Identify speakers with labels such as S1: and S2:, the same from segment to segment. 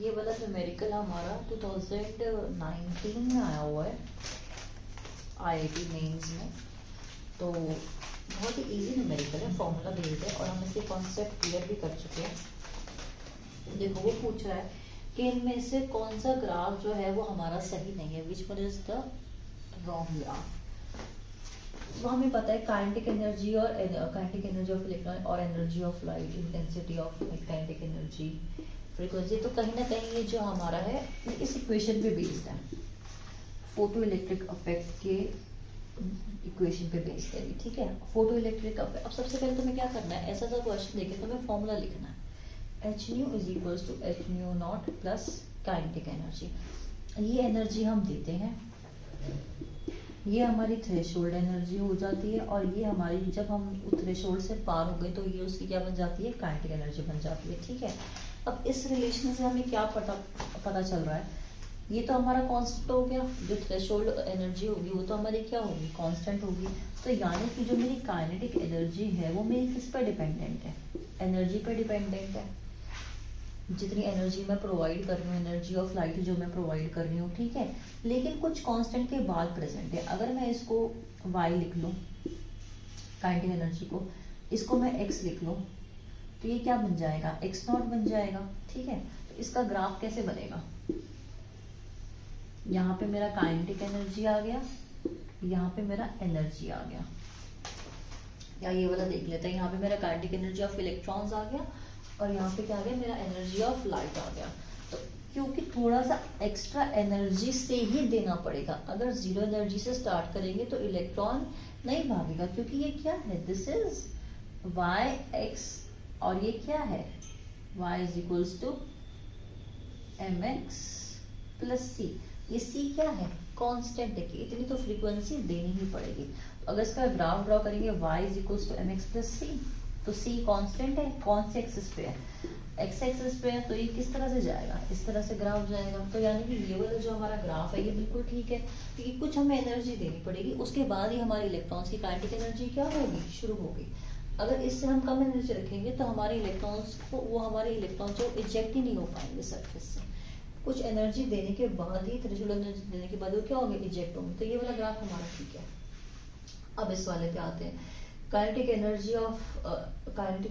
S1: ये वाला न्यूमेरिकल हमारा 2019 में आया हुआ है IIT मेंस में। तो बहुत ही इजी न्यूमेरिकल है, फॉर्मूला बेस्ड है और हम इसके कॉन्सेप्ट क्लियर भी कर चुके हैं। देखो वो पूछ रहा है कि इनमें से कौन सा ग्राफ जो है वो हमारा सही नहीं है, which one is the wrong graph. वो हमें पता है काइनेटिक एनर्जी और काइनेटिक एनर्जी ऑफ इलेक्ट्रॉन और energy of light, intensity of kinetic energy, frequency, तो कहीं ना कहीं ये जो हमारा है इस इक्वेशन पे बेस्ड है, फोटो इलेक्ट्रिक इफेक्ट के इक्वेशन पे बेस्ड है, ठीक है। फोटो इलेक्ट्रिक इफेक्ट, अब सबसे पहले तुम्हें क्या करना है, ऐसा सा क्वेश्चन देखे तुम्हें फॉर्मूला लिखना है, Hν is equals to Hν not plus kinetic energy. ये एनर्जी हम देते हैं, ये हमारी थ्रेशोल्ड एनर्जी हो जाती है और ये हमारी जब हम थ्रेशोल्ड से पार हो गए तो ये उसकी क्या बन जाती है, काइनेटिक एनर्जी बन जाती है, ठीक है। अब इस रिलेशन से हमें क्या पता चल रहा है, ये तो हमारा कांस्टेंट हो गया, जो थ्रेशोल्ड एनर्जी होगी वो तो हमारी क्या होगी, कांस्टेंट होगी। तो यानी कि जो मेरी काइनेटिक एनर्जी है वो मेरी किस पर डिपेंडेंट है, एनर्जी पे डिपेंडेंट है। जितनी एनर्जी मैं प्रोवाइड कर रही हूँ, एनर्जी ऑफ लाइट जो मैं प्रोवाइड कर रही हूँ, ठीक है, लेकिन कुछ कांस्टेंट के बाद प्रेजेंट है। अगर मैं इसको y लिख लूँ काइनेटिक एनर्जी को, इसको मैं x लिख लूँ तो ये क्या बन जाएगा, x नॉट बन जाएगा, ठीक है। तो इसका ग्राफ कैसे बनेगा, यहाँ पे मेरा काइनेटिक एनर्जी आ गया, यहाँ पे मेरा एनर्जी आ गया, या ये वाला देख लेते हैं, यहाँ पे मेरा काइनेटिक एनर्जी ऑफ इलेक्ट्रॉन्स आ गया और यहाँ पे क्या आ गया, मेरा एनर्जी ऑफ लाइट आ गया। तो क्योंकि थोड़ा सा एक्स्ट्रा एनर्जी से ही देना पड़ेगा, अगर जीरो एनर्जी से स्टार्ट करेंगे तो इलेक्ट्रॉन नहीं भागेगा, क्योंकि ये क्या है, दिस इज वाई एक्स और ये क्या है, y is equals to M X plus C. ये c क्या है, कांस्टेंट है, कि इतनी तो फ्रीक्वेंसी देनी ही पड़ेगी। तो अगर इसका ग्राफ ड्रॉ करेंगे y is equals to M X plus C, तो c कांस्टेंट है, कौन से एक्सिस पे है, x एक्सिस पे है, तो ये किस तरह से जाएगा, इस तरह से ग्राफ जाएगा। तो यानी कि ये वाला जो हमारा ग्राफ है ये बिल्कुल ठीक है, क्योंकि कुछ हमें एनर्जी देनी पड़ेगी, उसके बाद ही हमारे इलेक्ट्रॉन्स की काइनेटिक एनर्जी क्या होगी, शुरू होगी। अगर इससे हम कम एनर्जी रखेंगे तो हमारे इलेक्ट्रॉन्स को, वो हमारे इलेक्ट्रॉन्स जो इजेक्ट ही नहीं हो पाएंगे सरफेस से, कुछ एनर्जी देने के बाद ही, थ्रेशोल्ड एनर्जी देने के बाद वो क्या होंगे, इजेक्ट होंगे। तो ये वाला ग्राफ हमारा ठीक है। अब इस वाले पे आते हैं, काइनेटिक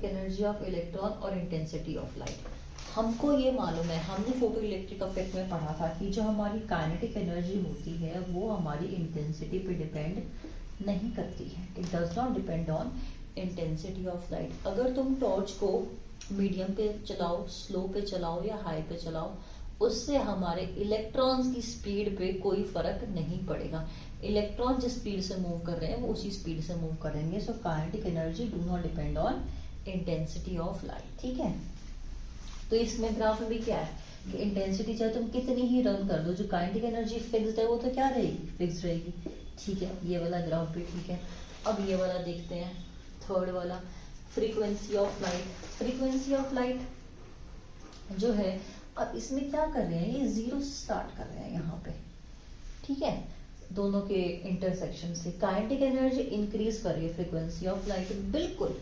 S1: एनर्जी ऑफ इलेक्ट्रॉन और इंटेंसिटी ऑफ लाइट। हमको ये मालूम है, हमने फोटो इलेक्ट्रिक इफेक्ट में पढ़ा था कि जो हमारी काइनेटिक एनर्जी होती है वो हमारी इंटेंसिटी पे डिपेंड नहीं करती है, it does not depend on intensity of light. अगर तुम टॉर्च को मीडियम पे चलाओ, स्लो पे चलाओ या हाई पे चलाओ, उससे हमारे इलेक्ट्रॉन्स की स्पीड पे कोई फर्क नहीं पड़ेगा। इलेक्ट्रॉन जिस स्पीड से मूव कर रहे हैं वो उसी स्पीड से मूव करेंगे। So kinetic energy do not depend on intensity of light, ठीक है। तो इसमें ग्राफ में भी क्या है कि इंटेंसिटी चाहे तुम कितनी ही रन कर दो, जो काइनेटिक एनर्जी फिक्स्ड है वो तो क्या रहेगी, फिक्स्ड रहेगी, ठीक है। ये वाला ग्राफ भी ठीक है। अब ये वाला देखते हैं, थर्ड वाला, frequency of light. Frequency of light जो है, अब इसमें क्या कर रहे हैं, ये जीरो से स्टार्ट कर रहे हैं यहाँ पे, ठीक है, दोनों के इंटरसेक्शन से। काइनेटिक एनर्जी इंक्रीज कर रही है फ्रीक्वेंसी ऑफ लाइट, बिल्कुल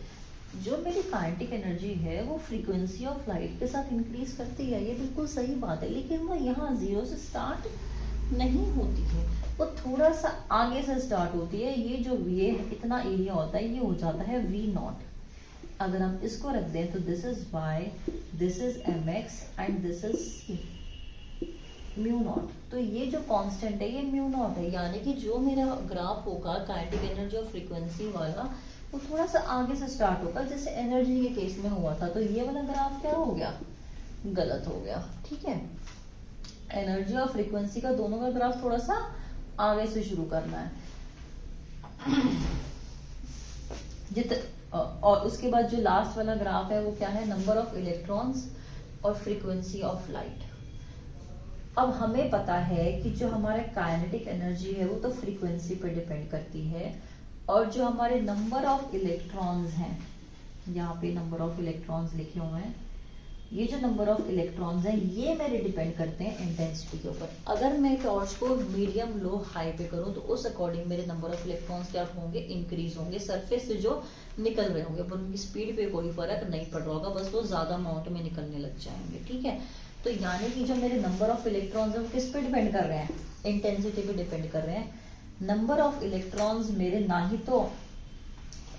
S1: जो मेरी काइनेटिक एनर्जी है वो फ्रीक्वेंसी ऑफ लाइट के साथ इंक्रीज करती है, ये बिल्कुल सही बात है, लेकिन वो यहाँ जीरो से स्टार्ट नहीं होती है, वो थोड़ा सा आगे से स्टार्ट होती है। ये जो ये इतना एरिया होता है ये हो जाता है v नॉट। अगर हम इसको रख दें तो this is y, this is mx and this is c, mu naught. तो ये जो कांस्टेंट है ये म्यू नॉट है, यानी कि जो मेरा ग्राफ होगा काइनेटिक एनर्जी और फ्रीक्वेंसी वाला वो थोड़ा सा आगे से स्टार्ट होगा, जैसे एनर्जी के केस में हुआ था। तो ये वाला ग्राफ क्या हो गया, गलत हो गया, ठीक है। एनर्जी और फ्रीक्वेंसी का दोनों का ग्राफ थोड़ा सा आगे से शुरू करना है और उसके बाद जो लास्ट वाला ग्राफ है वो क्या है, नंबर ऑफ इलेक्ट्रॉन्स और फ्रीक्वेंसी ऑफ लाइट। अब हमें पता है कि जो हमारे काइनेटिक एनर्जी है वो तो फ्रीक्वेंसी पर डिपेंड करती है, और जो हमारे नंबर ऑफ इलेक्ट्रॉन्स हैं, यहाँ पे नंबर ऑफ इलेक्ट्रॉन्स लिखे हुए हैं, ये जो नंबर ऑफ इलेक्ट्रॉन्स हैं ये मेरे डिपेंड करते हैं इंटेंसिटी के ऊपर। अगर मैं टॉर्च को मीडियम लो हाई पे करूं तो उस अकॉर्डिंग मेरे नंबर ऑफ इलेक्ट्रॉन्स क्या होंगे, इंक्रीज होंगे, सरफेस से जो निकल रहे होंगे, पर उनकी स्पीड पे कोई फर्क नहीं पड़ रहा होगा, बस वो ज्यादा अमाउंट में निकलने लग जाएंगे, ठीक है। तो यानी कि जो मेरे नंबर ऑफ इलेक्ट्रॉन्स है वो किस पे डिपेंड कर रहे हैं, इंटेंसिटी पे डिपेंड कर रहे हैं। नंबर ऑफ इलेक्ट्रॉन्स मेरे ना ही तो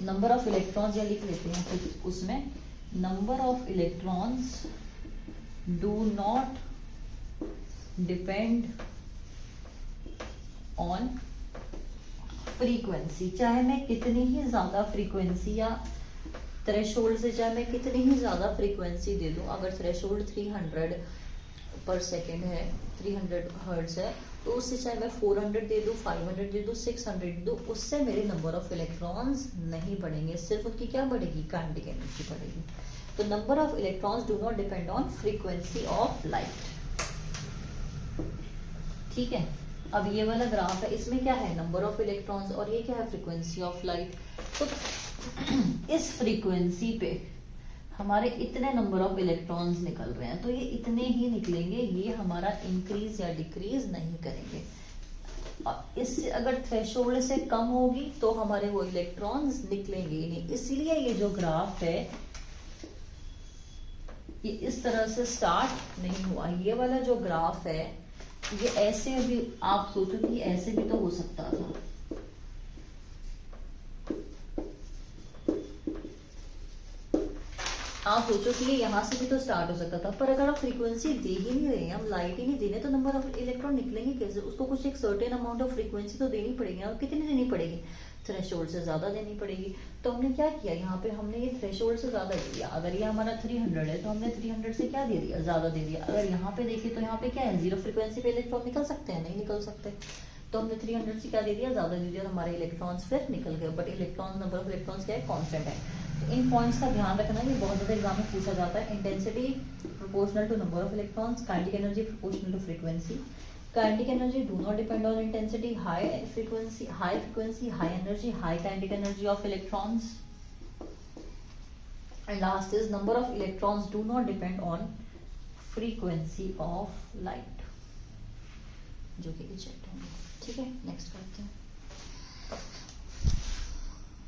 S1: नंबर ऑफ इलेक्ट्रॉन्स या लिख लेते हैं फिर उसमें number of electrons do not depend on frequency, चाहे मैं कितनी ही ज्यादा फ्रीक्वेंसी या थ्रेशोल्ड से चाहे मैं कितनी ही ज्यादा फ्रीक्वेंसी दे दूं, अगर थ्रेशोल्ड 300 पर सेकेंड है, 300 हर्ट्ज है, तो उससे चाहे मैं 400 दे दूं, 500 दे दूं, 600 दे दूं, उससे मेरे नंबर ऑफ इलेक्ट्रॉन्स नहीं बढ़ेंगे, सिर्फ उनकी क्या बढ़ेगी, काइनेटिक एनर्जी बढ़ेगी। तो number of electrons do not depend on frequency of light. ठीक है, अब ये वाला ग्राफ है, इसमें क्या है, नंबर ऑफ इलेक्ट्रॉन्स, और ये क्या है, फ्रीक्वेंसी ऑफ लाइट। तो इस फ्रीक्वेंसी पे हमारे इतने नंबर ऑफ इलेक्ट्रॉन्स निकल रहे हैं, तो ये इतने ही निकलेंगे, ये हमारा इंक्रीज या डिक्रीज नहीं करेंगे। इससे अगर थ्रेशोल्ड से कम होगी तो हमारे वो इलेक्ट्रॉन्स निकलेंगे ही नहीं। इसीलिए ये जो ग्राफ है ये इस तरह से स्टार्ट नहीं हुआ। ये वाला जो ग्राफ है ये ऐसे भी, आप सोचो कि ऐसे भी तो हो सकता था, आप सोचो कि ये यहाँ से भी तो स्टार्ट हो सकता था, पर अगर आप फ्रीक्वेंसी दे ही नहीं रहे हैं, हम लाइट ही नहीं दे रहे, तो नंबर ऑफ इलेक्ट्रॉन निकलेंगे कैसे? उसको कुछ एक सर्टेन अमाउंट ऑफ फ्रीक्वेंसी तो देनी पड़ेगी, और कितनी देनी पड़ेगी, थ्रेशोल्ड से ज्यादा देनी पड़ेगी। तो हमने क्या किया, यहाँ पे हमने ये थ्रेशोल्ड से ज्यादा दे दिया। अगर ये हमारा 300 है तो हमने 300 से क्या दे दिया, ज्यादा दे दिया। अगर यहाँ पे देखिए तो यहाँ पे क्या है, जीरो फ्रीक्वेंसी पे इलेक्ट्रॉन निकल सकते हैं, नहीं निकल सकते, तो हमने 300 से क्या दे दिया, ज्यादा दे दिया, तो हमारे इलेक्ट्रॉन्स फिर निकल गए। But electron, number of electrons क्या है, कॉन्स्टेंट है। तो इन पॉइंट्स का ध्यान रखना, ये बहुत ज्यादा एग्जाम में पूछा जाता है। Intensity proportional to number of electrons, kinetic energy proportional to frequency. Kinetic energy do not depend on intensity, high frequency, high energy, high kinetic energy of electrons. And last is number of electrons do not depend on frequency of light, जो कि check होंगे। ठीक है, next करते हैं।